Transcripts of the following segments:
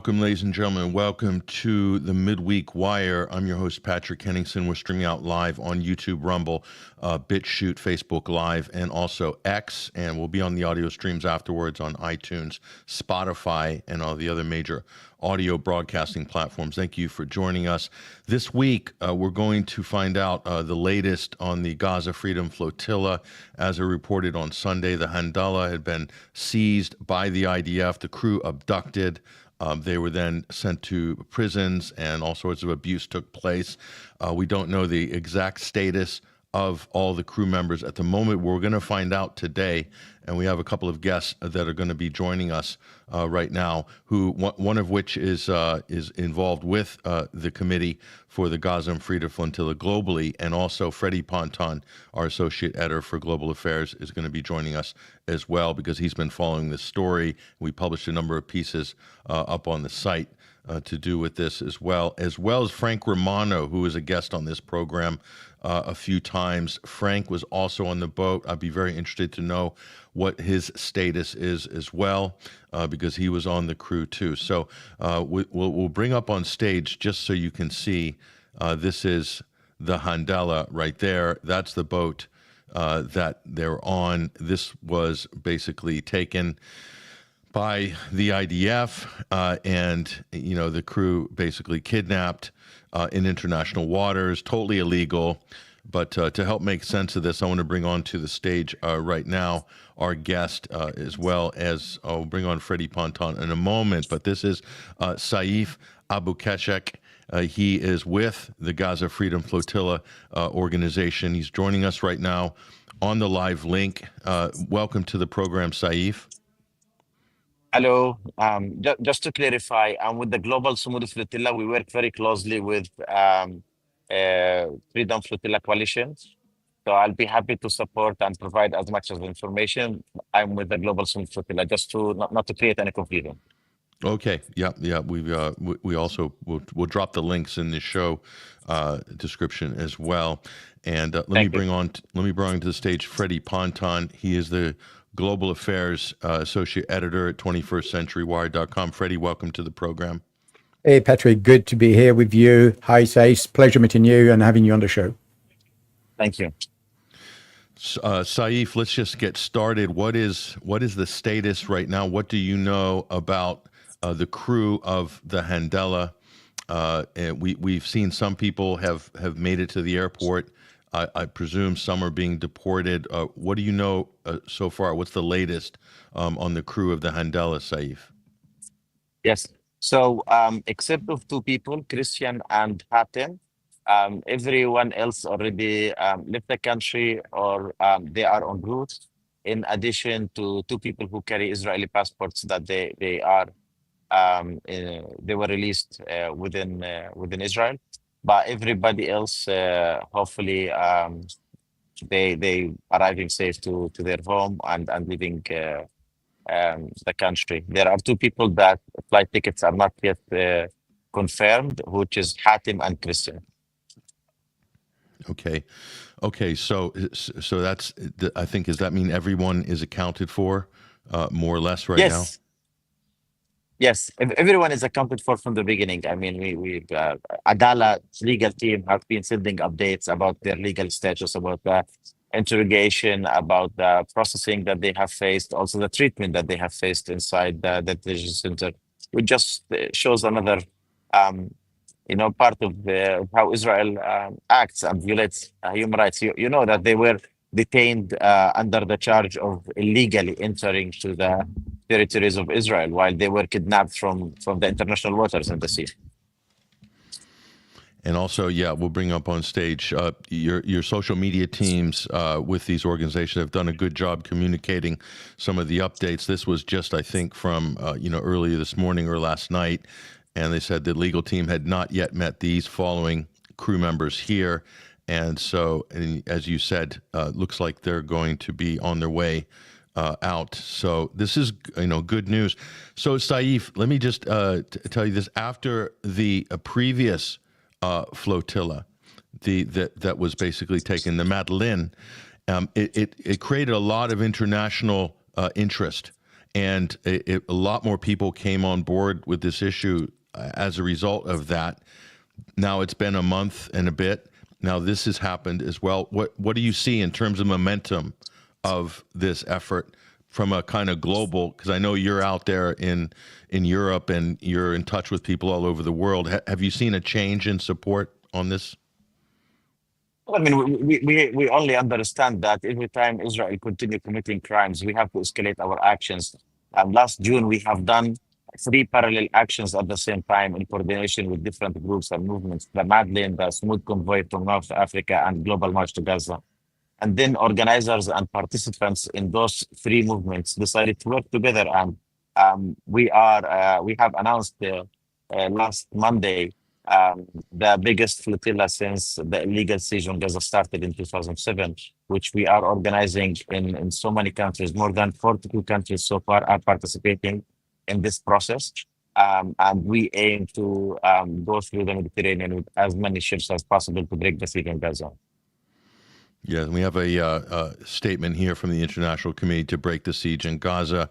Welcome, ladies and gentlemen. Welcome to the Midweek Wire. I'm your host, Patrick Henningsen. We're streaming out live on YouTube, Rumble, BitChute, Facebook Live, and also X. And we'll be on the audio streams afterwards on iTunes, Spotify, and all the other major audio broadcasting platforms. Thank you for joining us. This week, we're going to find out the latest on the Gaza Freedom Flotilla. As reported on Sunday, the Handala had been seized by the IDF, the crew abducted. They were then sent to prisons, and all sorts of abuse took place. We don't know the exact status of all the crew members at the moment. We're going to find out today, and we have a couple of guests that are going to be joining us right now, who one of which is involved with the committee for the Gaza Freedom Flotilla globally, and also Freddie Ponton, our associate editor for Global Affairs, is going to be joining us as well because he's been following this story. We published a number of pieces up on the site to do with this as well as Frank Romano, who is a guest on this program a few times. Frank was also on the boat. I'd be very interested to know what his status is as well, because he was on the crew too. So we'll bring up on stage, just so you can see, this is the Handala right there. That's the boat that they're on. This was basically taken by the IDF, and the crew basically kidnapped in international waters, totally illegal. But to help make sense of this, I want to bring on to the stage right now our guest, as well as I'll bring on Freddie Ponton in a moment. But this is Saif Abukeshek. He is with the Gaza Freedom Flotilla organization. He's joining us right now on the live link. Welcome to the program, Saif. Hello. Just to clarify, I'm with the Global Sumud Flotilla. We work very closely with Freedom Flotilla Coalition. So I'll be happy to support and provide as much as information. I'm with the Global Sumud Flotilla, just to not to create any confusion. Okay. Yeah. We also we'll drop the links in the show description as well. And let me bring on to the stage Freddie Ponton. He is the Global Affairs Associate Editor at 21stCenturyWire.com. Freddie, welcome to the program. Hey, Patrick, good to be here with you. Hi, Saif. Pleasure meeting you and having you on the show. Thank you. Saif, let's just get started. What is the status right now? What do you know about the crew of the Handala? And we've seen some people have made it to the airport. I presume some are being deported. What do you know so far? What's the latest on the crew of the Handala, Saif? Yes. So except of two people, Christian and Hatem, everyone else already left the country or they are en route. In addition to two people who carry Israeli passports that they were released within Israel. But everybody else, hopefully, they arriving safe to their home and leaving the country. There are two people that flight tickets are not yet confirmed, which is Hatem and Christian. Okay. So that's, I think, does that mean everyone is accounted for, more or less right now? Yes, everyone is accounted for from the beginning. I mean, we Handala's legal team have been sending updates about their legal status, about the interrogation, about the processing that they have faced, also the treatment that they have faced inside the detention center, which just shows another, part of how Israel acts and violates human rights. You know that they were detained under the charge of illegally entering to the territories of Israel while they were kidnapped from the international waters in the sea. And also, we'll bring up on stage your social media teams with these organizations have done a good job communicating some of the updates. This was just, I think, from earlier this morning or last night, and they said the legal team had not yet met these following crew members here, and so, as you said, looks like they're going to be on their way out. So this is good news. So Saif, let me just tell you this: after the previous flotilla, that was basically taken, the Madeleine, it created a lot of international interest, and a lot more people came on board with this issue as a result of that. Now it's been a month and a bit. Now this has happened as well. What do you see in terms of momentum of this effort from a kind of global? Because I know you're out there in Europe and you're in touch with people all over the world. Have you seen a change in support on this? I mean, we only understand that every time Israel continue committing crimes, we have to escalate our actions. Last June, we have done 3 parallel actions at the same time in coordination with different groups and movements: the Madeleine, the Sumud convoy from North Africa, and Global March to Gaza. And then organizers and participants in those 3 movements decided to work together, and we have announced last Monday the biggest flotilla since the illegal siege on Gaza started in 2007, which we are organizing in so many countries. More than 42 countries so far are participating in this process. And we aim to go through the Mediterranean with as many ships as possible to break the siege in Gaza. Yeah, we have a statement here from the International Committee to Break the Siege in Gaza.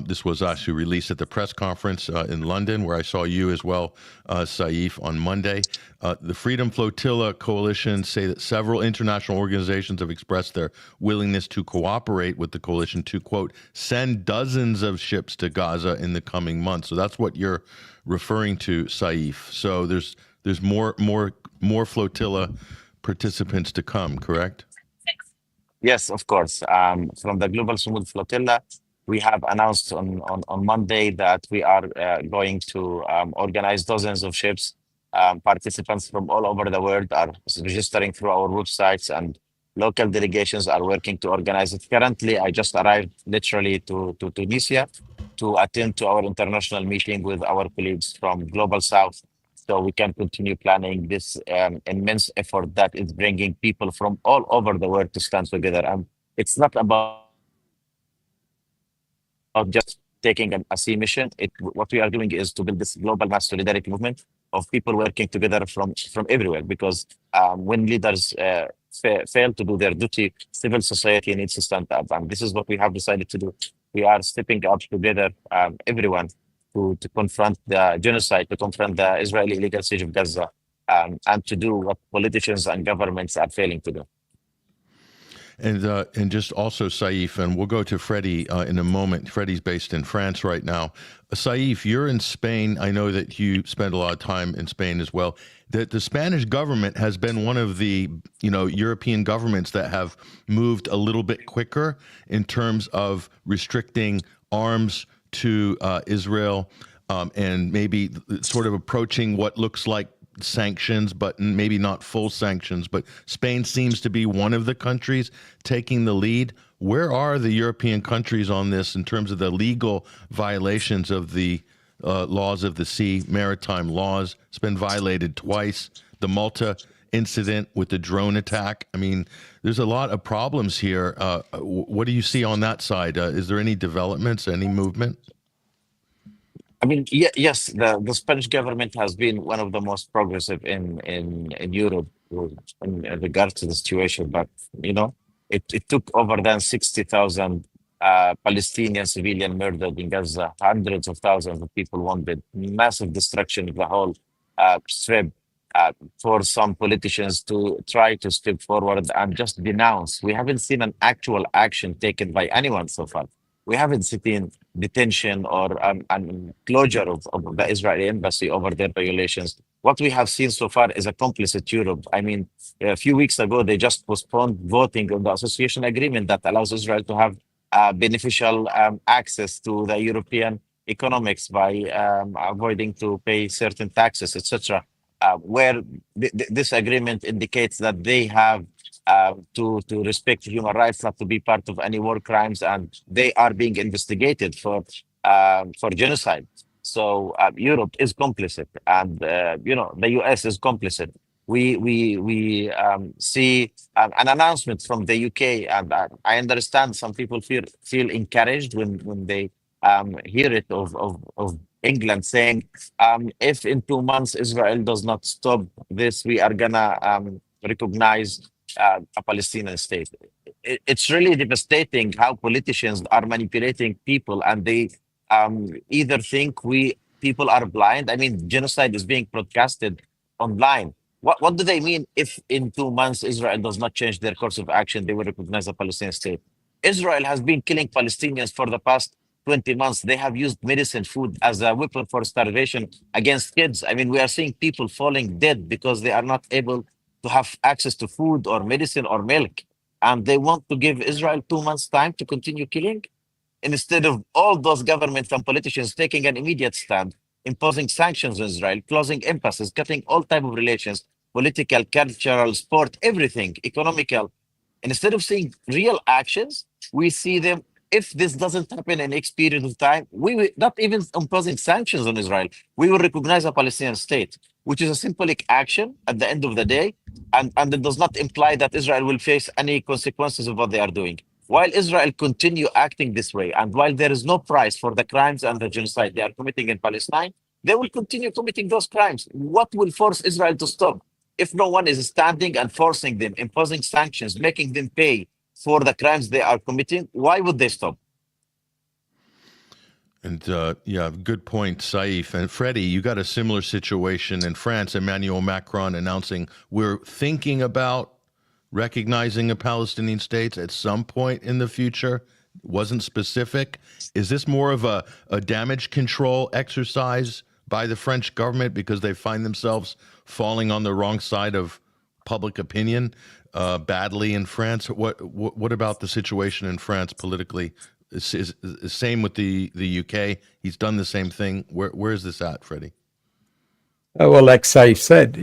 This was actually released at the press conference in London, where I saw you as well, Saif, on Monday. The Freedom Flotilla coalition say that several international organizations have expressed their willingness to cooperate with the coalition to, quote, send dozens of ships to Gaza in the coming months. So that's what you're referring to, Saif. So there's more flotilla participants to come, correct? Yes, of course. From the Global Sumud Flotilla, we have announced on Monday that we are going to organize dozens of ships. Participants from all over the world are registering through our websites, and local delegations are working to organize it. Currently, I just arrived literally to Tunisia to attend to our international meeting with our colleagues from Global South, so we can continue planning this immense effort that is bringing people from all over the world to stand together. And it's not about just taking a sea mission. What we are doing is to build this global mass solidarity movement of people working together from everywhere, because when leaders fail to do their duty, civil society needs to stand up. And this is what we have decided to do. We are stepping up together, everyone, to confront the genocide, to confront the Israeli illegal siege of Gaza, and to do what politicians and governments are failing to do. And just also, Saif, and we'll go to Freddie in a moment. Freddie's based in France right now. Saif, you're in Spain. I know that you spend a lot of time in Spain as well. That the Spanish government has been one of the European governments that have moved a little bit quicker in terms of restricting arms to Israel, and maybe sort of approaching what looks like sanctions, but maybe not full sanctions. But Spain seems to be one of the countries taking the lead. Where are the European countries on this in terms of the legal violations of the laws of the sea, maritime laws? It's been violated twice. The Malta incident with the drone attack. I mean, there's a lot of problems here. What do you see on that side? Is there any developments, any movement? I mean, yes, the Spanish government has been one of the most progressive in Europe in regards to the situation. But, it took over than 60,000 Palestinian civilian murdered in Gaza, hundreds of thousands of people wounded, massive destruction of the whole strip, for some politicians to try to step forward and just denounce. We haven't seen an actual action taken by anyone so far. We haven't seen detention or closure of the Israeli embassy over their violations. What we have seen so far is a complicit Europe. I mean, a few weeks ago, they just postponed voting on the association agreement that allows Israel to have beneficial access to the European economics by avoiding to pay certain taxes, etc. Where this agreement indicates that they have to respect human rights, not to be part of any war crimes, and they are being investigated for genocide. So Europe is complicit, and the US is complicit. We see an announcement from the UK, and I understand some people feel encouraged when they hear it of England saying, if in 2 months Israel does not stop this, we are gonna recognize a Palestinian state. It's really devastating how politicians are manipulating people, and they either think we people are blind. I mean, genocide is being broadcasted online. What do they mean if in 2 months Israel does not change their course of action, they will recognize a Palestinian state? Israel has been killing Palestinians for the past 20 months. They have used medicine, food as a weapon for starvation against kids. I mean, we are seeing people falling dead because they are not able to have access to food or medicine or milk. And they want to give Israel 2 months' time to continue killing, instead of all those governments and politicians taking an immediate stand, imposing sanctions on Israel, closing embassies, cutting all type of relations, political, cultural, sport, everything, economical. And instead of seeing real actions, we see them. If this doesn't happen in X period of time, we will not even imposing sanctions on Israel. We will recognize a Palestinian state, which is a symbolic action at the end of the day, and it does not imply that Israel will face any consequences of what they are doing. While Israel continue acting this way, and while there is no price for the crimes and the genocide they are committing in Palestine, they will continue committing those crimes. What will force Israel to stop? If no one is standing and forcing them, imposing sanctions, making them pay for the crimes they are committing, why would they stop? And yeah, good point, Saif. And Freddie, you got a similar situation in France. Emmanuel Macron announcing we're thinking about recognizing a Palestinian state at some point in the future. Wasn't specific. Is this more of a damage control exercise by the French government because they find themselves falling on the wrong side of public opinion badly in France? What about the situation in France politically? Is same with the UK? He's done the same thing. Where is this at, Freddie? Well, like Saif said,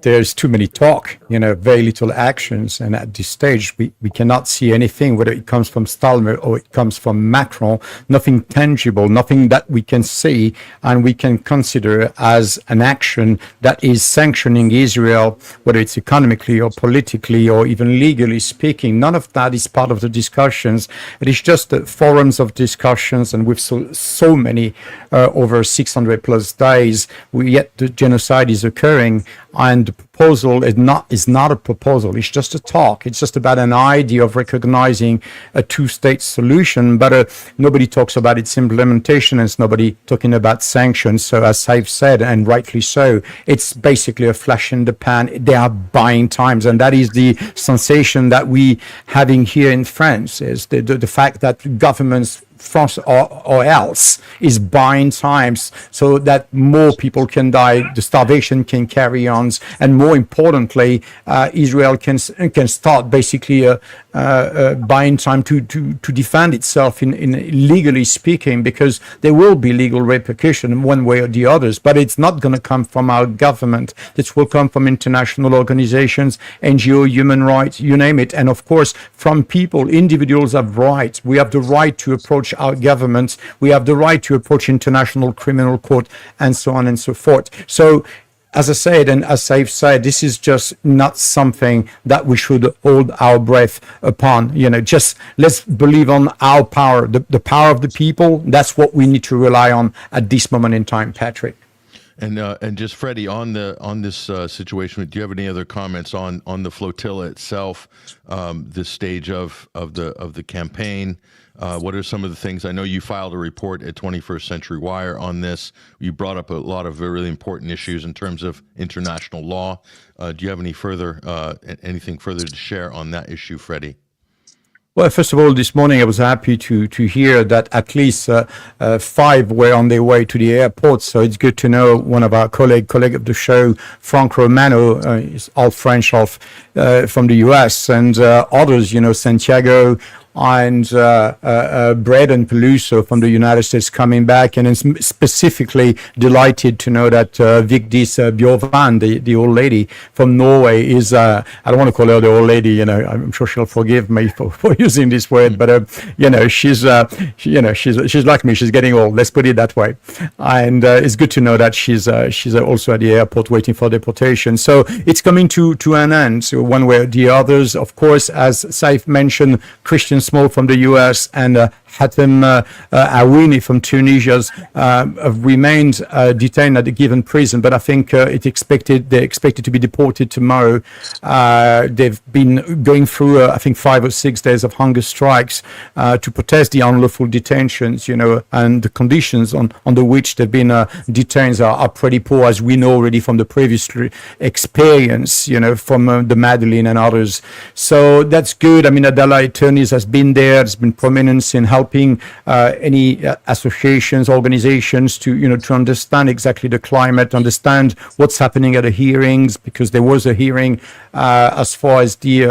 there's too many talk, very little actions. And at this stage, we cannot see anything, whether it comes from Stalmer or it comes from Macron, nothing tangible, nothing that we can see and we can consider as an action that is sanctioning Israel, whether it's economically or politically or even legally speaking. None of that is part of the discussions. It is just forums of discussions, and with so many over 600 plus days, yet the genocide is occurring, and the proposal is not a proposal. It's just a talk. It's just about an idea of recognizing a two-state solution, but nobody talks about its implementation, and it's nobody talking about sanctions. So as Saif said, and rightly so, it's basically a flash in the pan. They are buying times, and that is the sensation that we having here in France, is the fact that governments, France or else, is buying times so that more people can die, the starvation can carry on, and more importantly, Israel can start basically buying time to defend itself in legally speaking, because there will be legal repercussion one way or the others, but it's not going to come from our government. This will come from international organizations, NGO, human rights, you name it, and of course from people. Individuals have rights. We have the right to approach our governments. We have the right to approach International Criminal Court, and so on and so forth. So, as I said, and as Saif said, this is just not something that we should hold our breath upon. Just let's believe on our power, the power of the people. That's what we need to rely on at this moment in time, Patrick. And just Freddie, on this situation, do you have any other comments on the flotilla itself, this stage of the campaign? What are some of the things? I know you filed a report at 21st Century Wire on this. You brought up a lot of really important issues in terms of international law. Do you have anything further to share on that issue, Freddie? Well, first of all, this morning I was happy to hear that at least 5 were on their way to the airport. So it's good to know one of our colleague of the show, Frank Romano, is all French, from the US, and others, Santiago and Braden Peluso from the United States coming back, and I'm specifically delighted to know that Vigdis Bjorvan, the old lady from Norway, is I don't want to call her the old lady, I'm sure she'll forgive me for using this word, but she's like me, she's getting old, let's put it that way, and it's good to know that she's also at the airport waiting for deportation. So it's coming to an end, so one way or the others. Of course, as Saif mentioned, Christian Christian Small from the US and Hatem Awini from Tunisia have remained detained at a given prison, but I think they're expected to be deported tomorrow. They've been going through, I think, 5 or 6 days of hunger strikes to protest the unlawful detentions, and the conditions under which they've been detained are pretty poor, as we know already from the previous experience, from the Madeleine and others. So that's good. I mean, Handala Attorneys has been there. There's been prominence in helping any associations, organizations to understand exactly the climate, understand what's happening at the hearings, because there was a hearing as far as the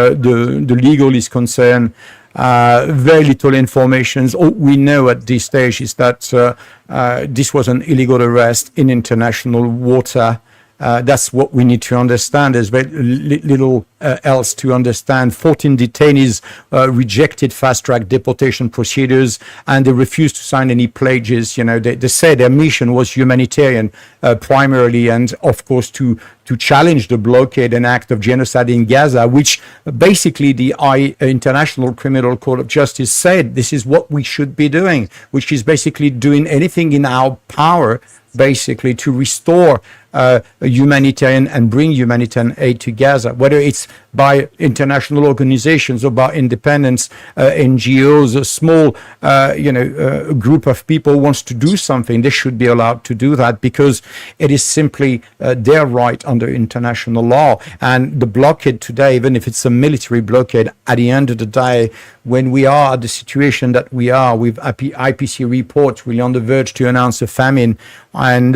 legal is concerned. Very little information. All we know at this stage is that this was an illegal arrest in international water. That's what we need to understand. There's very little else to understand. 14 detainees rejected fast-track deportation procedures, and they refused to sign any pledges. They say their mission was humanitarian primarily, and of course to challenge the blockade and act of genocide in Gaza, which basically the International Criminal Court of Justice said this is what we should be doing, which is basically doing anything in our power basically to restore humanitarian and bring humanitarian aid to Gaza, whether it's by international organizations or by independent NGOs. A small group of people wants to do something, they should be allowed to do that, because it is simply their right under international law. And the blockade today, even if it's a military blockade, at the end of the day, when we are at the situation that we are with IPC reports really on the verge to announce a famine, and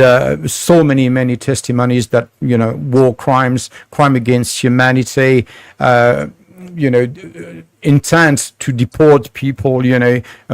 so many testimonies that war crimes, crime against humanity, intent to deport people,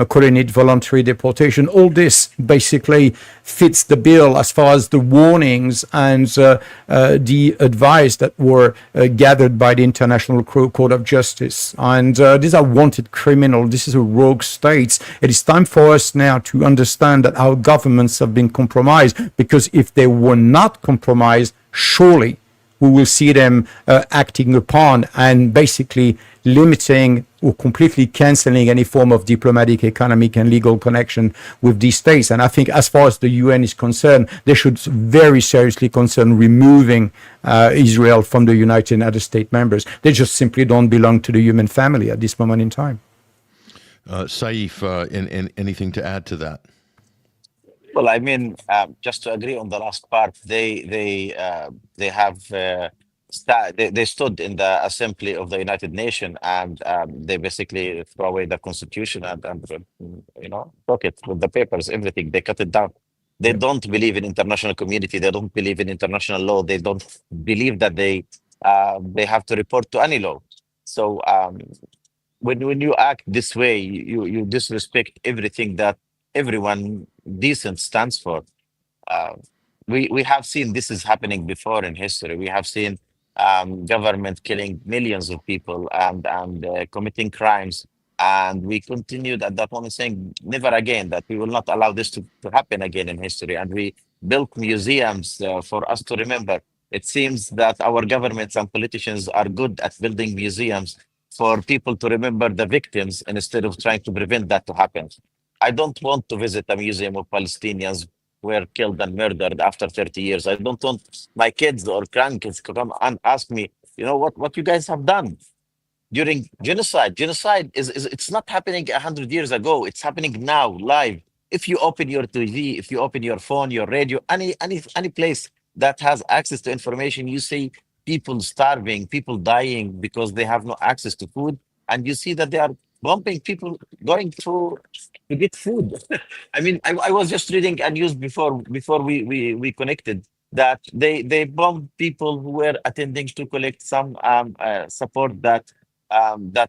calling it voluntary deportation. All this basically fits the bill as far as the warnings and the advice that were gathered by the International Court of Justice. And these are wanted criminals. This is a rogue state. It is time for us now to understand that our governments have been compromised, because if they were not compromised, surely we will see them acting upon and basically limiting or completely cancelling any form of diplomatic, economic, and legal connection with these states. And I think as far as the UN is concerned, they should very seriously consider removing Israel from the United and other state members. They just simply don't belong to the human family at this moment in time. Saif, anything to add to that? Well, I mean, just to agree on the last part, they stood in the Assembly of the United Nations, and they basically throw away the Constitution and broke it with the papers, everything. They cut it down. They don't believe in international community. They don't believe in international law. They don't believe that they have to report to any law. So when you act this way, you disrespect everything that everyone decent stands for. We have seen this is happening before in history. We have seen government killing millions of people and committing crimes, and we continued at that moment saying never again, that we will not allow this to happen again in history. And we built museums for us to remember. It seems that our governments and politicians are good at building museums for people to remember the victims instead of trying to prevent that to happen. I don't want to visit a museum of Palestinians who were killed and murdered after 30 years. I don't want my kids or grandkids to come and ask me, what you guys have done during genocide. Genocide it's not happening 100 years ago. It's happening now, live. If you open your TV, if you open your phone, your radio, any place that has access to information, you see people starving, people dying because they have no access to food, and you see that they are bombing people going through to get food. I mean, I was just reading a news before we connected that they bombed people who were attending to collect some support that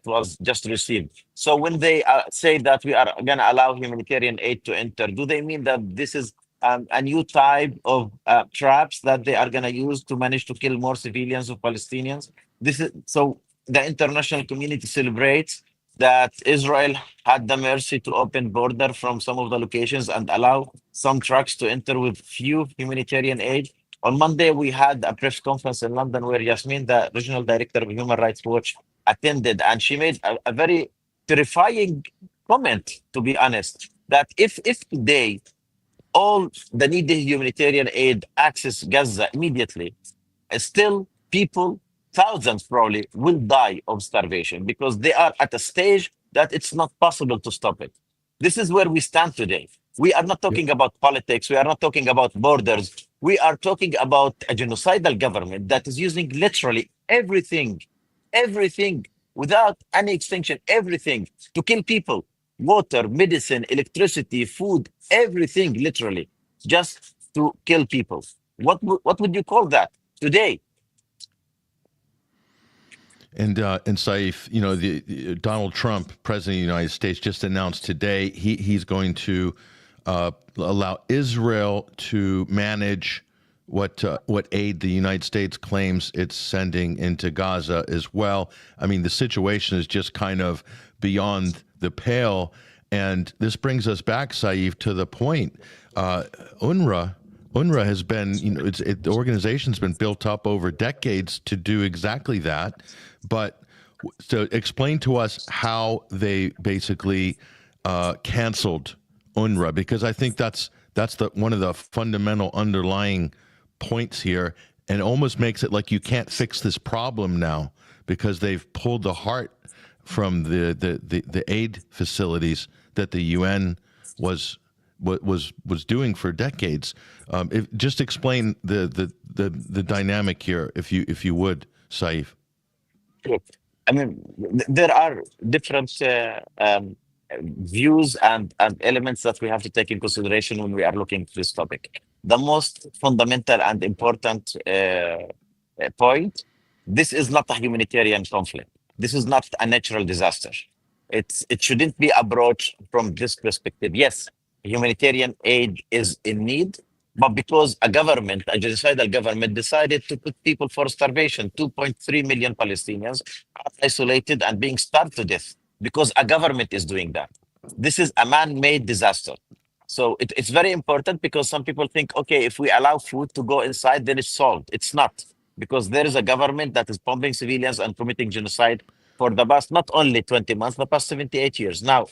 was just received. So when they say that we are going to allow humanitarian aid to enter, do they mean that this is a new type of traps that they are going to use to manage to kill more civilians or Palestinians? This is so the international community celebrates that Israel had the mercy to open border from some of the locations and allow some trucks to enter with few humanitarian aid. On Monday, we had a press conference in London where Yasmin, the regional director of Human Rights Watch, attended, and she made a very terrifying comment, to be honest, that if today all the needed humanitarian aid access Gaza immediately, still people, thousands probably, will die of starvation because they are at a stage that it's not possible to stop it. This is where we stand today. We are not talking about politics. We are not talking about borders. We are talking about a genocidal government that is using literally everything without any extinction, everything to kill people: water, medicine, electricity, food, everything, literally, just to kill people. What would you call that today? And Saif, you know, the Donald Trump, President of the United States, just announced today he's going to allow Israel to manage what aid the United States claims it's sending into Gaza as well. I mean, the situation is just kind of beyond the pale. And this brings us back, Saif, to the point. UNRWA has been, you know, the organization's been built up over decades to do exactly that. But so explain to us how they basically canceled UNRWA, because I think that's one of the fundamental underlying points here, and almost makes it like you can't fix this problem now because they've pulled the heart from the aid facilities that the UN was doing for decades. Just explain the dynamic here, if you would, Saif. Sure. I mean, there are different views and elements that we have to take in consideration when we are looking at this topic. The most fundamental and important point: this is not a humanitarian conflict. This is not a natural disaster. It shouldn't be approached from this perspective. Yes, humanitarian aid is in need, but because a genocidal government, decided to put people for starvation, 2.3 million Palestinians are isolated and being starved to death because a government is doing that. This is a man-made disaster. So it's very important, because some people think, okay, if we allow food to go inside, then it's solved. It's not, because there is a government that is bombing civilians and committing genocide for the past, not only 20 months, the past 78 years. Now,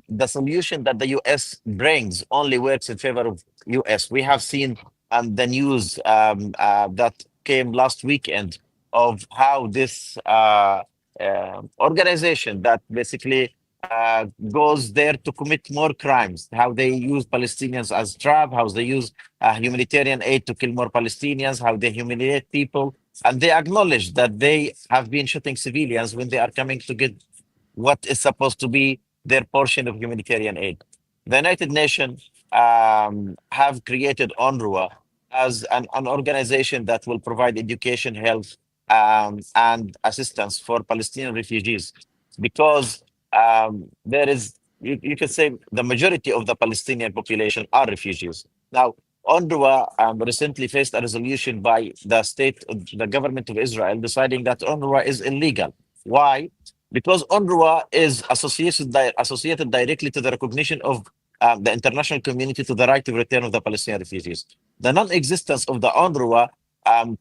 the solution that the US brings only works in favor of US. We have seen the news that came last weekend of how this organization that basically goes there to commit more crimes, how they use Palestinians as trap, how they use humanitarian aid to kill more Palestinians, how they humiliate people. And they acknowledge that they have been shooting civilians when they are coming to get what is supposed to be their portion of humanitarian aid. The United Nations have created UNRWA as an organization that will provide education, health, and assistance for Palestinian refugees, because there is, you could say, the majority of the Palestinian population are refugees. Now, UNRWA recently faced a resolution by the government of Israel, deciding that UNRWA is illegal. Why? Because UNRWA is associated directly to the recognition of the international community to the right of return of the Palestinian refugees. The non-existence of the UNRWA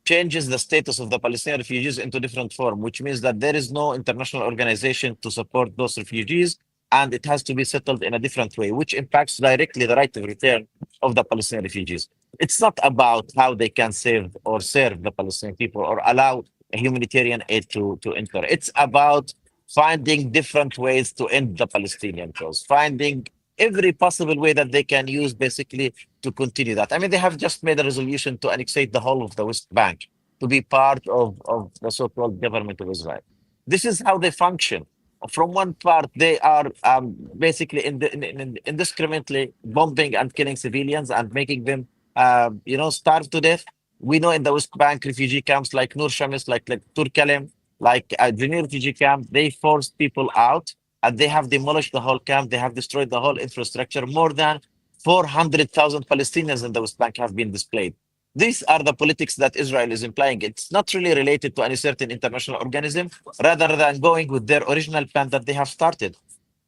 changes the status of the Palestinian refugees into different form, which means that there is no international organization to support those refugees, and it has to be settled in a different way, which impacts directly the right of return of the Palestinian refugees. It's not about how they can save or serve the Palestinian people or allow a humanitarian aid to enter. It's about finding different ways to end the Palestinian cause, finding every possible way that they can use basically to continue that. I mean, they have just made a resolution to annexate the whole of the West Bank to be part of the so-called government of Israel. This is how they function. From one part, they are basically indiscriminately bombing and killing civilians and making them, starve to death. We know in the West Bank refugee camps like Nur Shams, like Turkalem, like Jenin refugee camp, they forced people out and they have demolished the whole camp. They have destroyed the whole infrastructure. More than 400,000 Palestinians in the West Bank have been displaced. These are the politics that Israel is implying. It's not really related to any certain international organism, rather than going with their original plan that they have started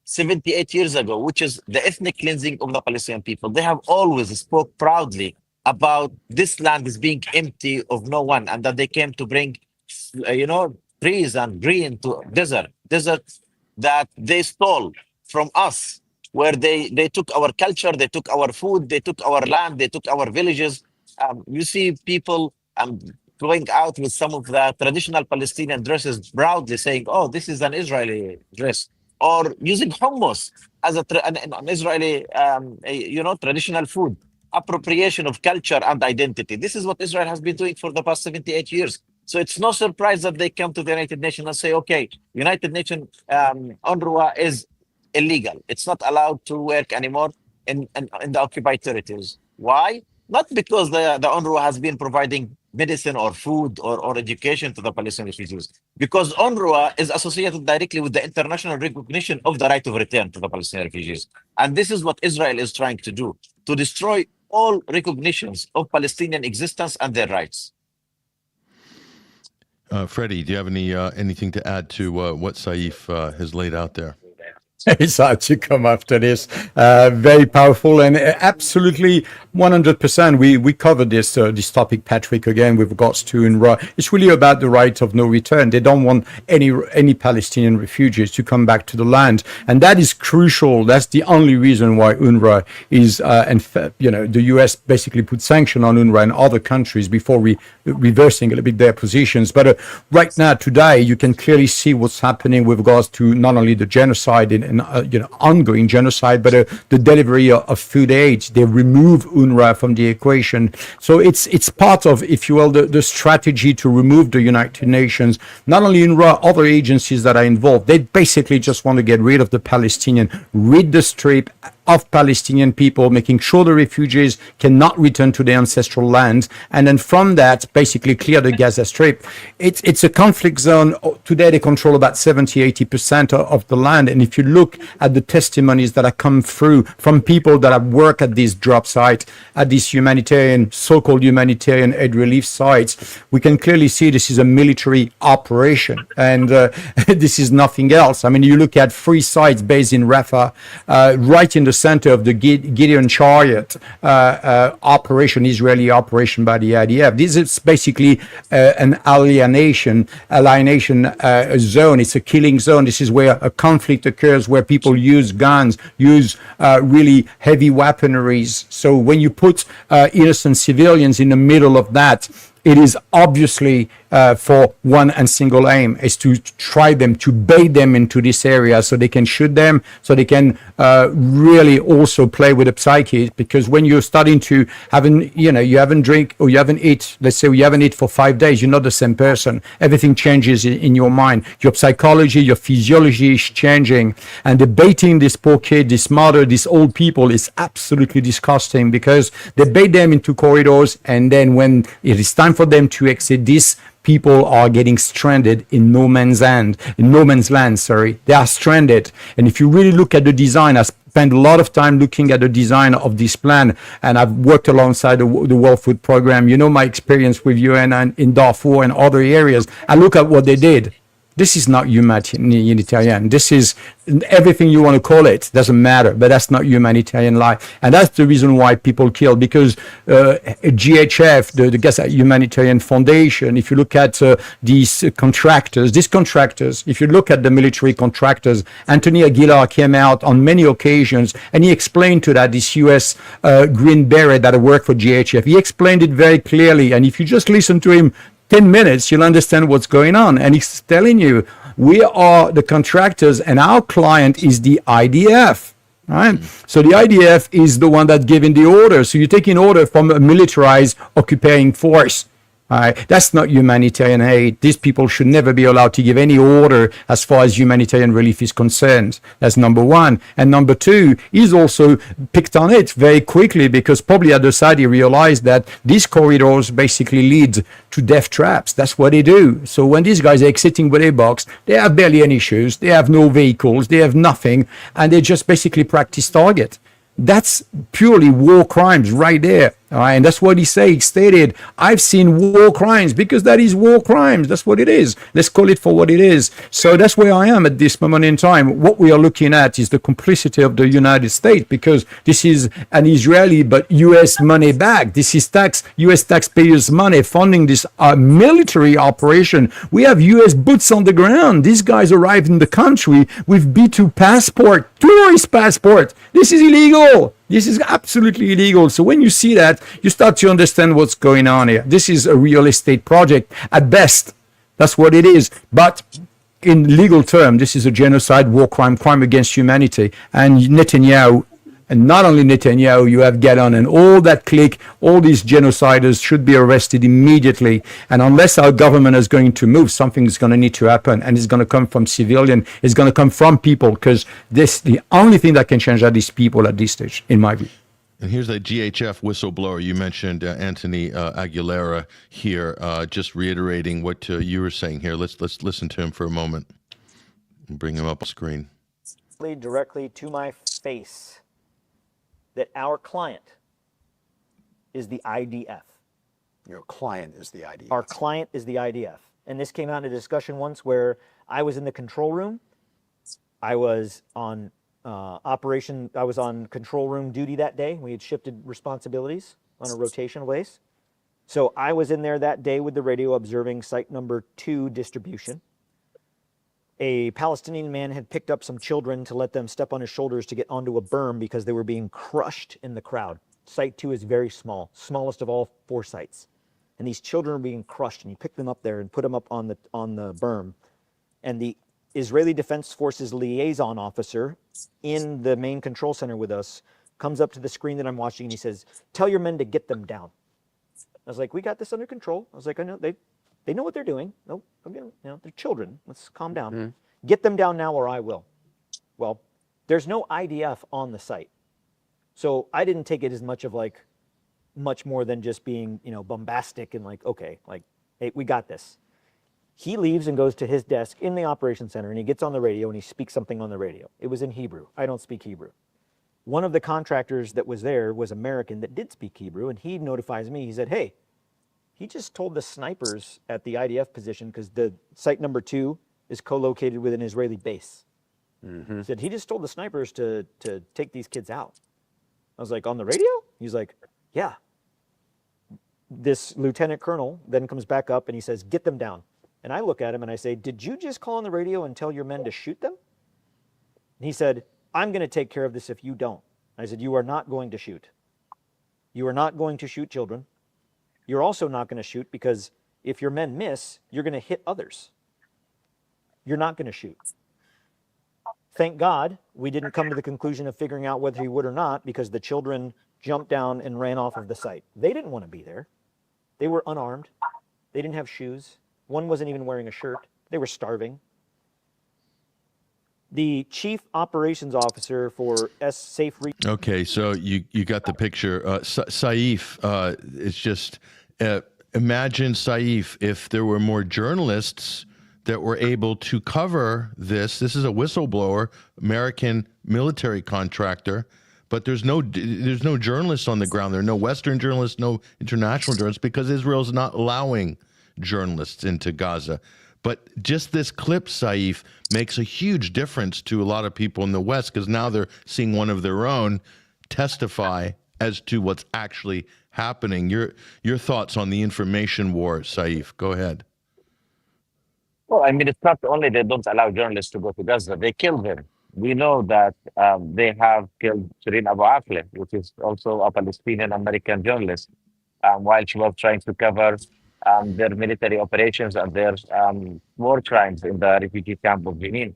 78 years ago, which is the ethnic cleansing of the Palestinian people. They have always spoke proudly about this land is being empty of no one, and that they came to bring, trees and green to desert. Desert that they stole from us, where they took our culture, they took our food, they took our land, they took our villages. You see people going out with some of the traditional Palestinian dresses proudly saying, oh, this is an Israeli dress, or using hummus as an Israeli, traditional food. Appropriation of culture and identity. This is what Israel has been doing for the past 78 years. So it's no surprise that they come to the United Nations and say, okay, United Nations UNRWA is illegal. It's not allowed to work anymore in the occupied territories. Why? Not because the UNRWA has been providing medicine or food or education to the Palestinian refugees, because UNRWA is associated directly with the international recognition of the right of return to the Palestinian refugees. And this is what Israel is trying to do, to destroy all recognitions of Palestinian existence and their rights. Freddie, do you have anything to add to what Saif has laid out there? It's hard to come after this. Very powerful and absolutely 100%. We covered this topic, Patrick, again with regards to UNRWA. It's really about the right of no return. They don't want any Palestinian refugees to come back to the land, and that is crucial. That's the only reason why UNRWA is, the U.S. basically put sanction on UNRWA and other countries before reversing a little bit their positions. But right now, today, you can clearly see what's happening with regards to not only the genocide and ongoing genocide, but the delivery of food aid. They remove UNRWA from the equation. So it's part of, if you will, the strategy to remove the United Nations. Not only UNRWA, other agencies that are involved. They basically just want to get rid of the Palestinian, rid the Strip of Palestinian people, making sure the refugees cannot return to their ancestral land, and then from that basically clear the Gaza Strip. It's a conflict zone. Today they control about 70-80% of the land, and if you look at the testimonies that have come through from people that have worked at this drop site, at these so-called humanitarian aid relief sites, we can clearly see this is a military operation, and this is nothing else. I mean, you look at 3 sites based in Rafah, right in the center of the Gideon Chariot operation, Israeli operation by the IDF. This is basically an alienation zone. It's a killing zone. This is where a conflict occurs, where people use guns, use really heavy weaponries. So when you put innocent civilians in the middle of that, it is obviously for one and single aim, is to try them, to bait them into this area so they can shoot them, so they can really also play with the psyche. Because when you're starting to you haven't drink or you haven't eat, let's say you haven't eat for 5 days, you're not the same person. Everything changes in your mind. Your psychology, your physiology is changing. And the baiting this poor kid, this mother, these old people is absolutely disgusting, because they bait them into corridors, and then when it is time for them to exit, these people are getting stranded in no man's land. They are stranded. And if you really look at the design, I spent a lot of time looking at the design of this plan, and I've worked alongside the World Food Program. You know my experience with UN in Darfur and other areas. I look at what they did. This is not humanitarian. This is everything you want to call it. Doesn't matter, but that's not humanitarian life. And that's the reason why people kill, because GHF, the Gaza Humanitarian Foundation, if you look at these contractors, if you look at the military contractors, Anthony Aguilar came out on many occasions and he explained to that, this US Green Beret that worked for GHF. He explained it very clearly. And if you just listen to him 10 minutes, you'll understand what's going on. And he's telling you, we are the contractors and our client is the IDF. Right? So the IDF is the one that's giving the order. So you're taking order from a militarized occupying force. That's not humanitarian aid. These people should never be allowed to give any order as far as humanitarian relief is concerned. That's number one. And number two, he's also picked on it very quickly, because probably at the side he realized that these corridors basically lead to death traps. That's what they do. So when these guys are exiting with a box, they have barely any shoes, they have no vehicles, they have nothing, and they just basically practice target. That's purely war crimes right there. All right, and that's what he said. He stated, I've seen war crimes, because that is war crimes. That's what it is. Let's call it for what it is. So that's where I am at this moment in time. What we are looking at is the complicity of the United States, because this is an Israeli but U.S. money back. This is U.S. taxpayers' money funding this military operation. We have U.S. boots on the ground. These guys arrived in the country with B2 passport, tourist passport. This is illegal. This is absolutely illegal. So when you see that, you start to understand what's going on here. This is a real estate project at best. That's what it is. But in legal terms, this is a genocide, war crime, crime against humanity. And Netanyahu, and not only Netanyahu, you have Gallon and all that clique, all these genociders should be arrested immediately. And unless our government is going to move, something is going to need to happen. And it's going to come from civilian. It's going to come from people, because this the only thing that can change are these people at this stage, in my view. And here's a GHF whistleblower. You mentioned Anthony Aguilera here, just reiterating what you were saying here. Let's listen to him for a moment and bring him up on screen. Directly to my face that our client is the IDF. Your client is the IDF. Our client is the IDF. And this came out in a discussion once where I was in the control room. I was on I was on control room duty that day. We had shifted responsibilities on a rotational base. So I was in there that day with the radio observing site number 2 distribution. A Palestinian man had picked up some children to let them step on his shoulders to get onto a berm because they were being crushed in the crowd. Site 2 is very small, smallest of all 4 sites. And these children are being crushed, and he picked them up there and put them up on the berm. And the Israeli Defense Forces liaison officer in the main control center with us comes up to the screen that I'm watching, and he says, "Tell your men to get them down." I was like, "We got this under control." I was like, "I know they know what they're doing. No, they're children. Let's calm down. Mm-hmm. Get them down now, or I will." Well, there's no IDF on the site, so I didn't take it as much more than just being, bombastic and like, okay, like, hey, we got this. He leaves and goes to his desk in the operations center, and he gets on the radio and he speaks something on the radio. It was in Hebrew. I don't speak Hebrew. One of the contractors that was there was American that did speak Hebrew, and he notifies me. He said, "Hey, he just told the snipers at the IDF position," because the site number 2 is co-located with an Israeli base. Mm-hmm. He said, he just told the snipers to take these kids out. I was like, "On the radio?" He's like, "Yeah." This lieutenant colonel then comes back up and he says, "Get them down." And I look at him and I say, "Did you just call on the radio and tell your men to shoot them?" And he said, "I'm going to take care of this if you don't." I said, "You are not going to shoot. You are not going to shoot children. You're also not going to shoot because if your men miss, you're going to hit others. You're not going to shoot." Thank God we didn't come to the conclusion of figuring out whether he would or not, because the children jumped down and ran off of the site. They didn't want to be there. They were unarmed. They didn't have shoes. One wasn't even wearing a shirt. They were starving. The chief operations officer for Saif. Okay, so you got the picture. Saif, it's just imagine, Saif, if there were more journalists that were able to cover this. This is a whistleblower, American military contractor, but there's no journalists on the ground. There are no Western journalists, no international journalists, because Israel's not allowing journalists into Gaza. But just this clip, Saif, makes a huge difference to a lot of people in the West, because now they're seeing one of their own testify as to what's actually happening. Your thoughts on the information war, Saif? Go ahead. Well, I mean, it's not only they don't allow journalists to go to Gaza, they kill them. We know that they have killed Shireen Abu Akleh, which is also a Palestinian-American journalist, while she was trying to cover their military operations and their war crimes in the refugee camp of Jenin.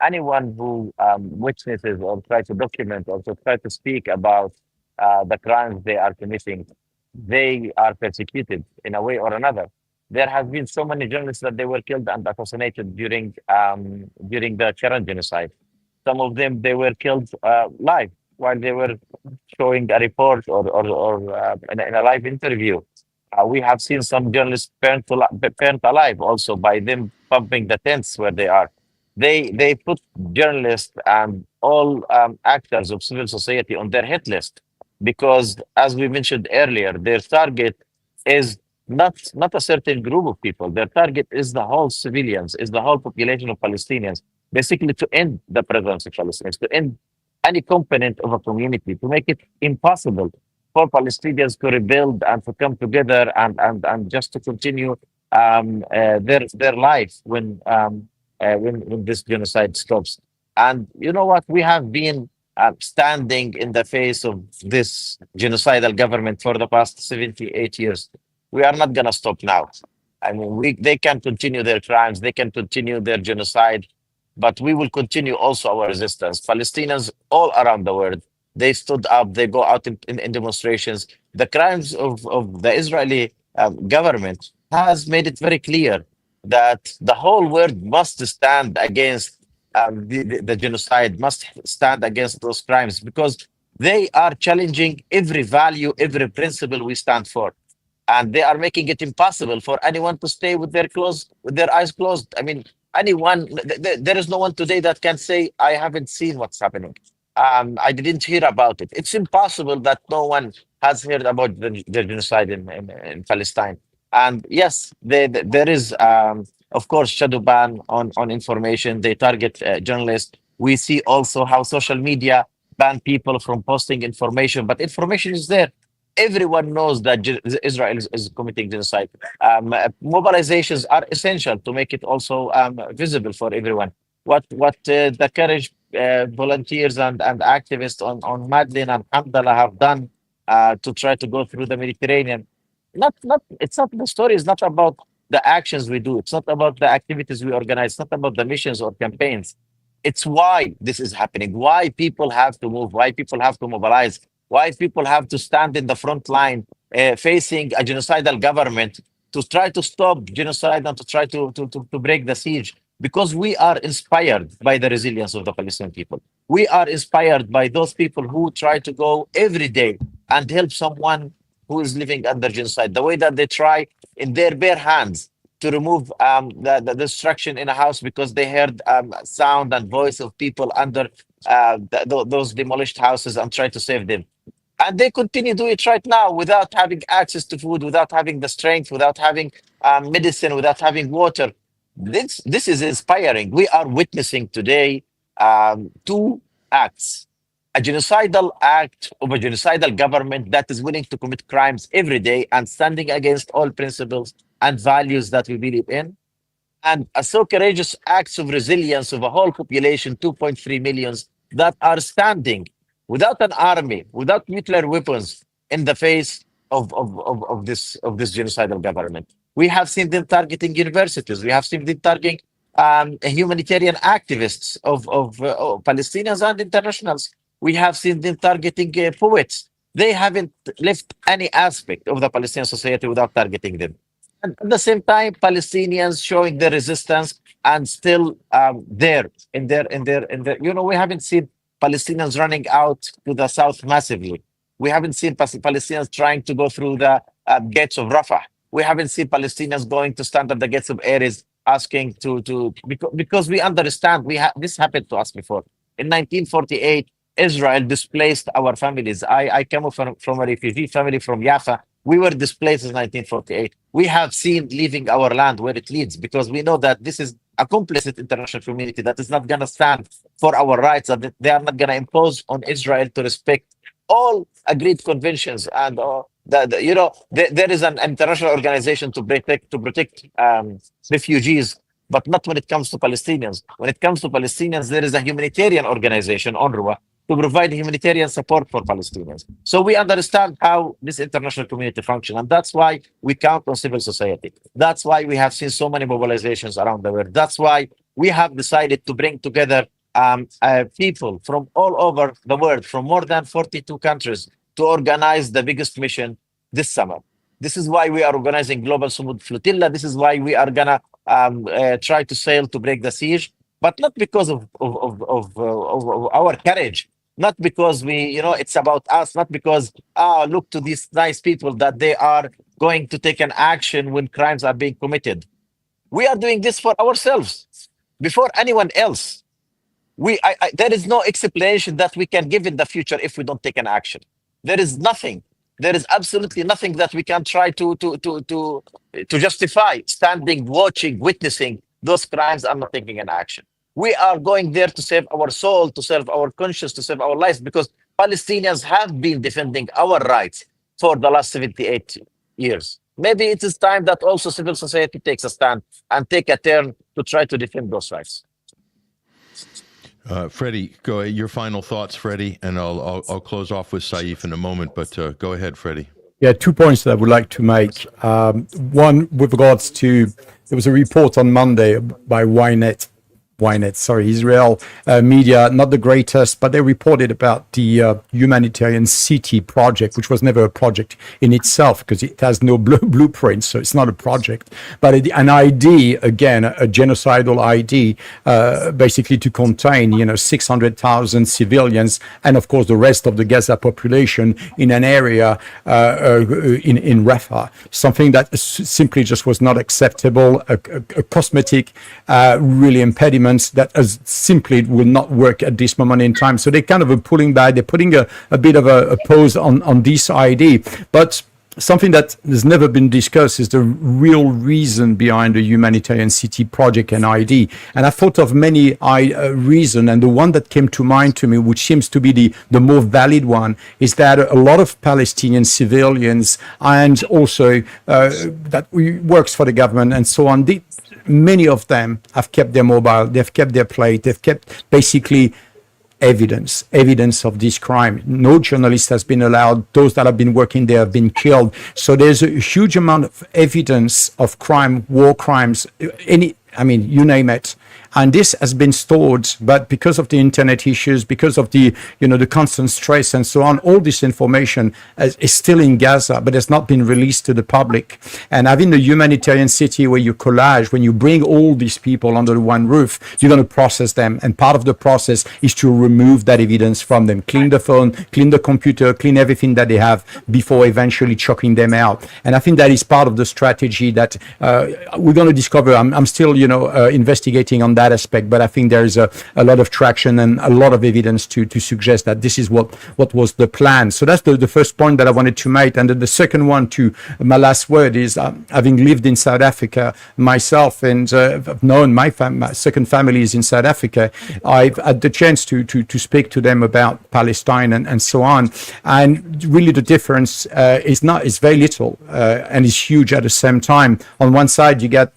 Anyone who witnesses or tries to document or to try to speak about the crimes they are committing, they are persecuted in a way or another. There have been so many journalists that they were killed and assassinated during the Karen genocide. Some of them, they were killed live while they were showing a report or in a live interview. We have seen some journalists burnt alive also by them pumping the tents where they are. They put journalists and all actors of civil society on their hit list. because, as we mentioned earlier, their target is not a certain group of people. Their target is the whole civilians, is the whole population of Palestinians, basically to end the presence of Palestinians, to end any component of a community, to make it impossible for Palestinians to rebuild and to come together and just to continue their life when this genocide stops. And you know what? We have been standing in the face of this genocidal government for the past 78 years. We are not going to stop now. I mean, they can continue their crimes, they can continue their genocide, but we will continue also our resistance. Palestinians all around the world, they stood up, they go out in demonstrations. The crimes of the Israeli government has made it very clear that the whole world must stand against the genocide, must stand against those crimes, because they are challenging every value, every principle we stand for. And they are making it impossible for anyone to stay with their eyes closed. I mean, anyone, there is no one today that can say, I haven't seen what's happening. I didn't hear about it. It's impossible that no one has heard about the genocide in Palestine. And yes, there is, of course, shadow ban on information. They target journalists. We see also how social media ban people from posting information, but information is there. Everyone knows that Israel is committing genocide. Mobilizations are essential to make it also visible for everyone. What the courage volunteers and activists on Madlin and Handala have done to try to go through the Mediterranean. It's not, the story is not about the actions we do. It's not about the activities we organize. It's not about the missions or campaigns. It's why this is happening, why people have to move, why people have to mobilize, why people have to stand in the front line facing a genocidal government to try to stop genocide and to try to break the siege. Because we are inspired by the resilience of the Palestinian people. We are inspired by those people who try to go every day and help someone who is living under genocide. The way that they try in their bare hands to remove the destruction in a house because they heard sound and voice of people under those demolished houses and try to save them. And they continue to do it right now without having access to food, without having the strength, without having medicine, without having water. This is inspiring. We are witnessing today two acts. A genocidal act of a genocidal government that is willing to commit crimes every day and standing against all principles and values that we believe in. And a so courageous acts of resilience of a whole population, 2.3 millions, that are standing without an army, without nuclear weapons, in the face of this genocidal government. We have seen them targeting universities. We have seen them targeting humanitarian activists of Palestinians and internationals. We have seen them targeting poets. They haven't left any aspect of the Palestinian society without targeting them. And at the same time, Palestinians showing their resistance and still there in their. We haven't seen Palestinians running out to the south massively. We haven't seen Palestinians trying to go through the gates of Rafah. We haven't seen Palestinians going to stand at the gates of Erez asking because we understand this happened to us before. In 1948, Israel displaced our families. I came from a refugee family from Jaffa. We were displaced in 1948. We have seen leaving our land where it leads because we know that this is a complicit international community that is not going to stand for our rights, that they are not going to impose on Israel to respect all agreed conventions. And there is an international organization to protect refugees, but not when it comes to Palestinians. When it comes to Palestinians, there is a humanitarian organization, UNRWA, to provide humanitarian support for Palestinians. So we understand how this international community functions, and that's why we count on civil society. That's why we have seen so many mobilizations around the world. That's why we have decided to bring together people from all over the world, from more than 42 countries, to organize the biggest mission this summer. This is why we are organizing Global Sumud Flotilla. This is why we are gonna try to sail to break the siege, but not because of our courage. Not because it's about us, not because, look to these nice people that they are going to take an action when crimes are being committed. We are doing this for ourselves, before anyone else. There is no explanation that we can give in the future if we don't take an action. There is nothing. There is absolutely nothing that we can try to justify standing, watching, witnessing those crimes and not taking an action. We are going there to save our soul, to save our conscience, to save our lives, because Palestinians have been defending our rights for the last 78 years. Maybe it is time that also civil society takes a stand and take a turn to try to defend those rights. Freddie, go ahead. Your final thoughts, Freddie, and I'll close off with Saif in a moment. But go ahead, Freddie. Yeah, 2 points that I would like to make. One, with regards to, there was a report on Monday by Israel media, not the greatest, but they reported about the Humanitarian City project, which was never a project in itself because it has no blueprint, so it's not a project, but an ID, again, a genocidal ID, basically to contain, 600,000 civilians and, of course, the rest of the Gaza population in an area in Rafah, something that simply just was not acceptable, a cosmetic, really impediment that simply will not work at this moment in time. So they kind of are pulling back. They're putting a bit of a pause on this ID. But something that has never been discussed is the real reason behind the Humanitarian City project and ID. And I thought of many reasons, and the one that came to mind to me, which seems to be the more valid one, is that a lot of Palestinian civilians and also that works for the government and so on, many of them have kept their mobile, they've kept their plate, they've kept basically evidence of this crime. No journalist has been allowed. Those that have been working there have been killed. So there's a huge amount of evidence of crime, war crimes, you name it. And this has been stored, but because of the internet issues, because of the constant stress and so on, all this information is still in Gaza, but has not been released to the public. And having the Humanitarian City where you collage, when you bring all these people under one roof, you're going to process them. And part of the process is to remove that evidence from them, clean the phone, clean the computer, clean everything that they have before eventually chucking them out. And I think that is part of the strategy that we're going to discover. I'm still, investigating on that aspect, but I think there is a lot of traction and a lot of evidence to suggest that this is what was the plan. So that's the first point that I wanted to make. And the second one, to my last word, is having lived in South Africa myself, and I've known my second family is in South Africa. I've had the chance to speak to them about Palestine and so on. And really the difference is very little and is huge at the same time. On one side, you get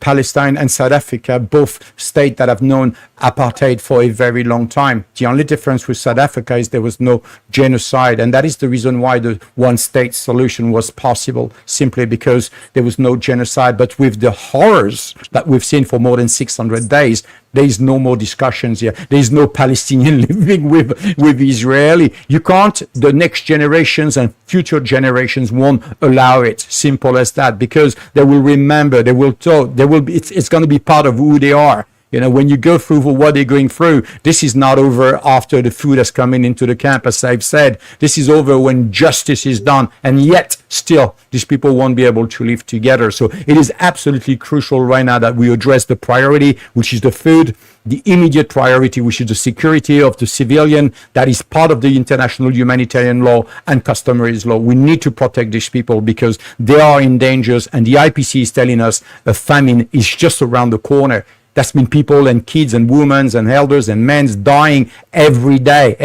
Palestine and South Africa, both states that have known apartheid for a very long time. The only difference with South Africa is there was no genocide, and that is the reason why the one-state solution was possible, simply because there was no genocide. But with the horrors that we've seen for more than 600 days, there is no more discussions here. There is no Palestinian living with Israeli. You can't, the next generations and future generations won't allow it. Simple as that, because they will remember, they will talk, it's going to be part of who they are. When you go through what they're going through, this is not over after the food has come into the camp, as I've said. This is over when justice is done, and yet still these people won't be able to live together. So it is absolutely crucial right now that we address the priority, which is the food, the immediate priority, which is the security of the civilian. That is part of the international humanitarian law and customary law. We need to protect these people because they are in danger, and the IPC is telling us a famine is just around the corner. That's been people and kids and women and elders and men dying every day.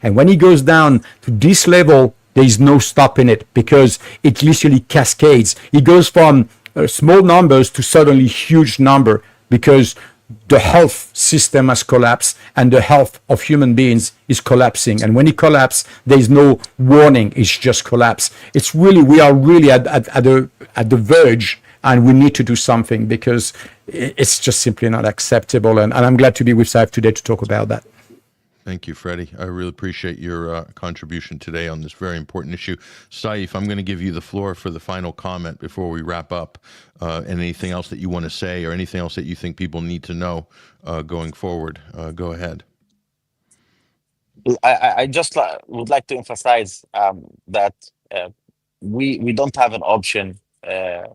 And when it goes down to this level, there is no stopping it, because it literally cascades. It goes from small numbers to suddenly huge number, because the health system has collapsed and the health of human beings is collapsing. And when it collapses, there is no warning. It's just collapse. We are really at the verge. And we need to do something, because it's just simply not acceptable. And I'm glad to be with Saif today to talk about that. Thank you, Freddie. I really appreciate your contribution today on this very important issue. Saif, I'm going to give you the floor for the final comment before we wrap up. And anything else that you want to say, or anything else that you think people need to know going forward, go ahead. I just would like to emphasize that we don't have an option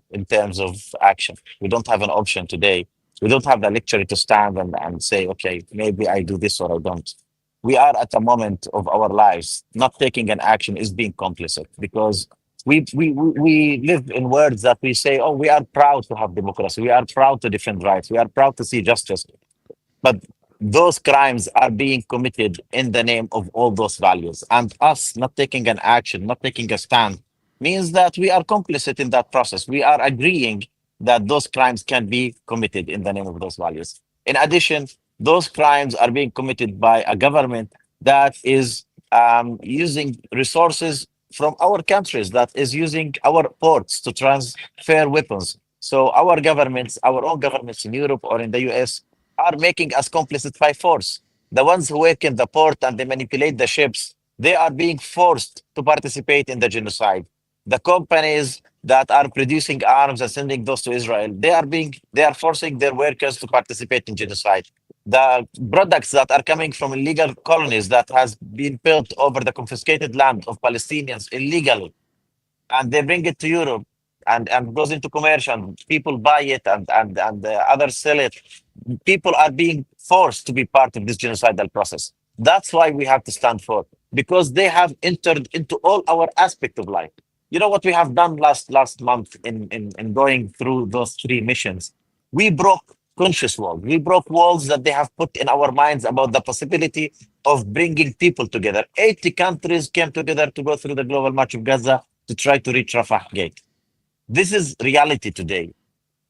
in terms of action. We don't have an option today. We don't have the luxury to stand and say, okay, maybe I do this or I don't. we are at a moment of our lives, not taking an action is being complicit, because we live in words that we say, oh, we are proud to have democracy, we are proud to defend rights, we are proud to see justice. But those crimes are being committed in the name of all those values. And us not taking an action, not taking a stand, means that we are complicit in that process. We are agreeing that those crimes can be committed in the name of those values. In addition, those crimes are being committed by a government that is using resources from our countries, that is using our ports to transfer weapons. So our governments, our own governments in Europe or in the US, are making us complicit by force. The ones who work in the port and they manipulate the ships, they are being forced to participate in the genocide. The companies that are producing arms and sending those to Israel, they are forcing their workers to participate in genocide. The products that are coming from illegal colonies that has been built over the confiscated land of Palestinians illegally, and they bring it to Europe and goes into commercial. People buy it and others sell it. People are being forced to be part of this genocidal process. That's why we have to stand for, because they have entered into all our aspect of life. You know what we have done last month in going through those 3 missions? We broke conscious walls. We broke walls that they have put in our minds about the possibility of bringing people together. 80 countries came together to go through the Global March of Gaza to try to reach Rafah Gate. This is reality today.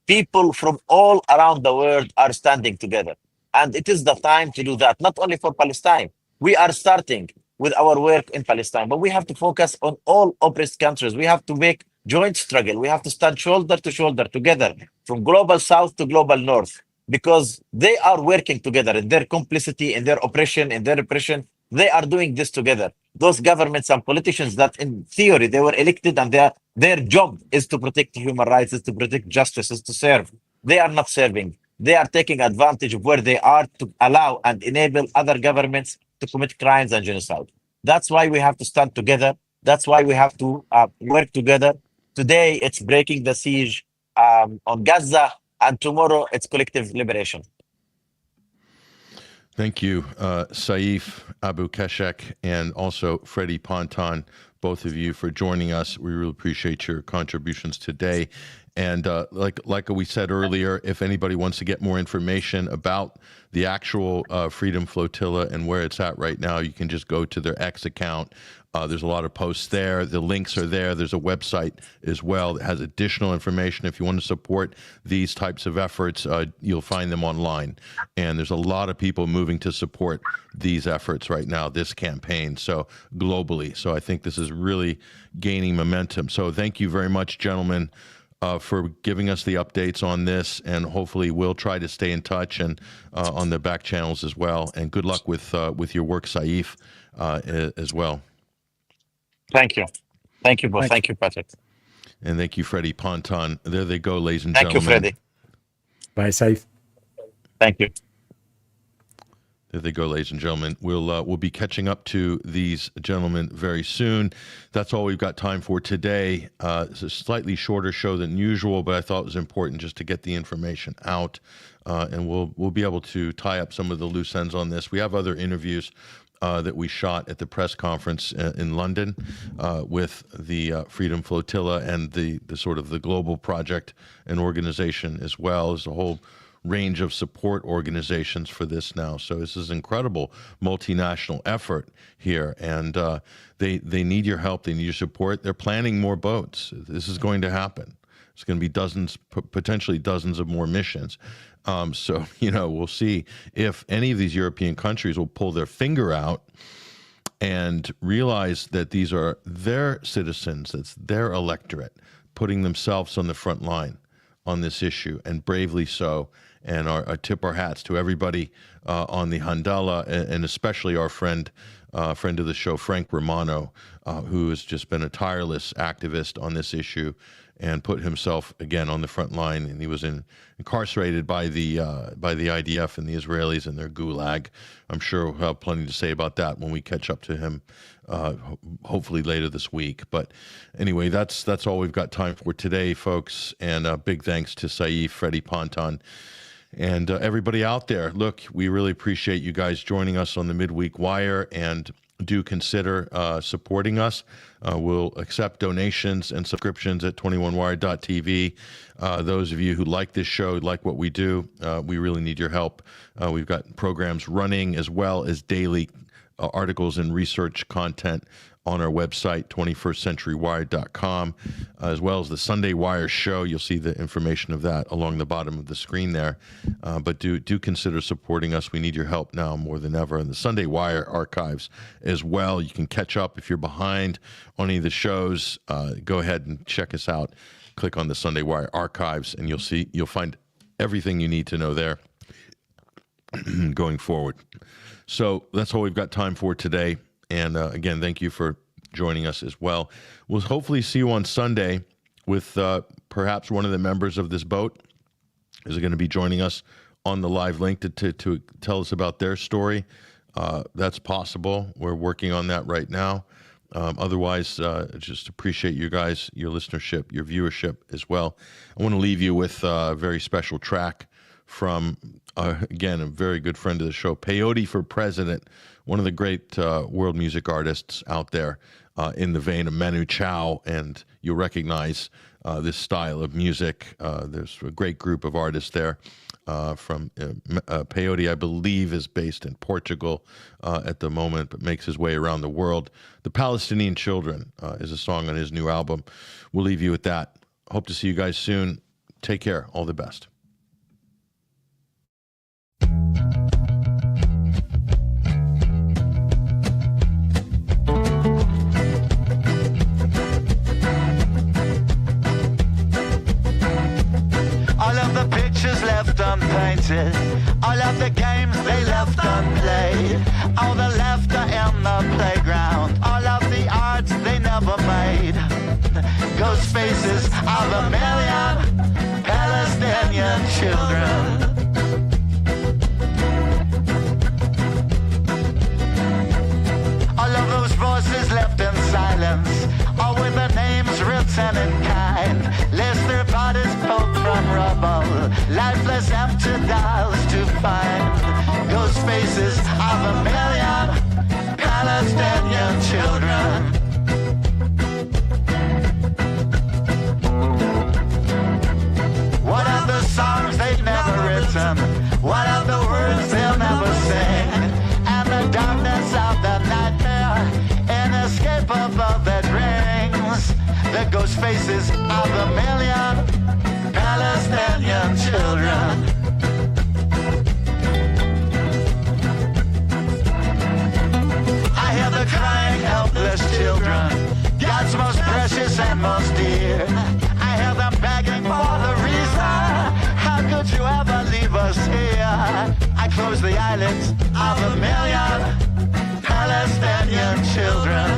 People from all around the world are standing together. And it is the time to do that, not only for Palestine. We are starting with our work in Palestine, but we have to focus on all oppressed countries. We have to make joint struggle. We have to stand shoulder to shoulder together, from global south to global north, because they are working together in their complicity, in their oppression, in their repression. They are doing this together. Those governments and politicians that in theory they were elected and their job is to protect human rights, is to protect justice, is to serve. They are not serving. They are taking advantage of where they are to allow and enable other governments to commit crimes and genocide. That's why we have to stand together. That's why we have to work together. Today, it's breaking the siege on Gaza, and tomorrow, it's collective liberation. Thank you, Saif Abukeshek, and also Freddie Ponton, both of you, for joining us. We really appreciate your contributions today. And like we said earlier, if anybody wants to get more information about the actual Freedom Flotilla and where it's at right now, you can just go to their X account. There's a lot of posts there. The links are there. There's a website as well that has additional information. If you want to support these types of efforts, you'll find them online. And there's a lot of people moving to support these efforts right now, this campaign, so globally. So I think this is really gaining momentum. So thank you very much, gentlemen, for giving us the updates on this, and hopefully we'll try to stay in touch and on the back channels as well. And good luck with your work, Saif, as well. Thank you. Thank you both. Thank you, Patrick. And thank you, Freddie Ponton. There they go, ladies and gentlemen. Thank you, Freddie. Bye, Saif. Thank you. There they go, ladies and gentlemen. We'll be catching up to these gentlemen very soon. That's all we've got time for today. It's a slightly shorter show than usual, but I thought it was important just to get the information out, and we'll be able to tie up some of the loose ends on this. We have other interviews that we shot at the press conference in London with the Freedom Flotilla and the sort of the global project and organization as well. There's a whole range of support organizations for this now. So this is an incredible multinational effort here, and they need your help. They need your support. They're planning more boats. This is going to happen. It's going to be dozens, potentially dozens of more missions. So, we'll see if any of these European countries will pull their finger out and realize that these are their citizens, it's their electorate, putting themselves on the front line on this issue, and bravely so. And I tip our hats to everybody on the Handala, and especially our friend of the show, Frank Romano, who has just been a tireless activist on this issue and put himself again on the front line. And he was incarcerated by the IDF and the Israelis in their gulag. I'm sure we'll have plenty to say about that when we catch up to him, hopefully later this week. But anyway, that's all we've got time for today, folks. And big thanks to Saif, Freddie Ponton, And everybody out there, look, we really appreciate you guys joining us on the Midweek Wire, and do consider supporting us. We'll accept donations and subscriptions at 21wire.tv. Those of you who like this show, like what we do, we really need your help. We've got programs running as well as daily articles and research content on our website, 21stcenturywire.com, as well as the Sunday Wire show. You'll see the information of that along the bottom of the screen there. But do consider supporting us. We need your help now more than ever. And the Sunday Wire archives as well. You can catch up if you're behind on any of the shows. Go ahead and check us out. Click on the Sunday Wire archives, and you'll find everything you need to know there going forward. So that's all we've got time for today. And again, thank you for joining us as well. We'll hopefully see you on Sunday with perhaps one of the members of this boat is going to be joining us on the live link to tell us about their story. That's possible. We're working on that right now. Otherwise, just appreciate you guys, your listenership, your viewership as well. I want to leave you with a very special track from, again, a very good friend of the show, Peyote for President, one of the great world music artists out there in the vein of Manu Chao, and you'll recognize this style of music. There's a great group of artists there from Peyote, I believe, is based in Portugal at the moment, but makes his way around the world. The Palestinian Children is a song on his new album. We'll leave you with that. Hope to see you guys soon. Take care. All the best. All of the pictures left unpainted, all of the games they left unplayed, all the laughter in the playground, all of the arts they never made. Ghost faces of a million Palestinian children. All of those voices left in silence, all with their names written in kind, lest their bodies pulled from rubble, lifeless empty dolls to find. Ghost faces of a million Palestinian children. What are the songs they've never written? What are the words they'll never sing? And the darkness of the nightmare, inescapable that rings. The ghost faces of a million Palestinian children. I hear the crying, helpless children, God's most precious and most dear. I hear them begging for the reason. How could you ever leave us here? I close the eyelids of a million Palestinian children.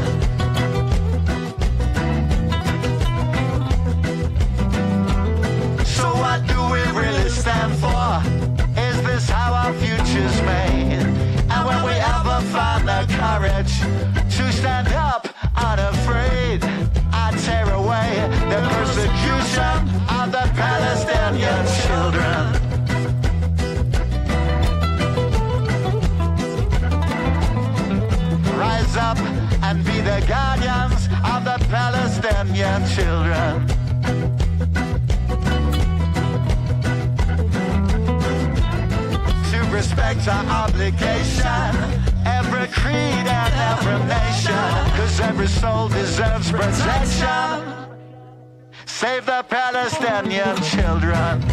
So what do we really stand for? Is this how our future's made? And when we ever find the courage to stand up unafraid, I tear away the persecution of the Palestinian children. Rise up and be the guardians of the Palestinian children. To respect our obligation, every creed and every nation, 'cause every soul deserves protection. Save the Palestinian children.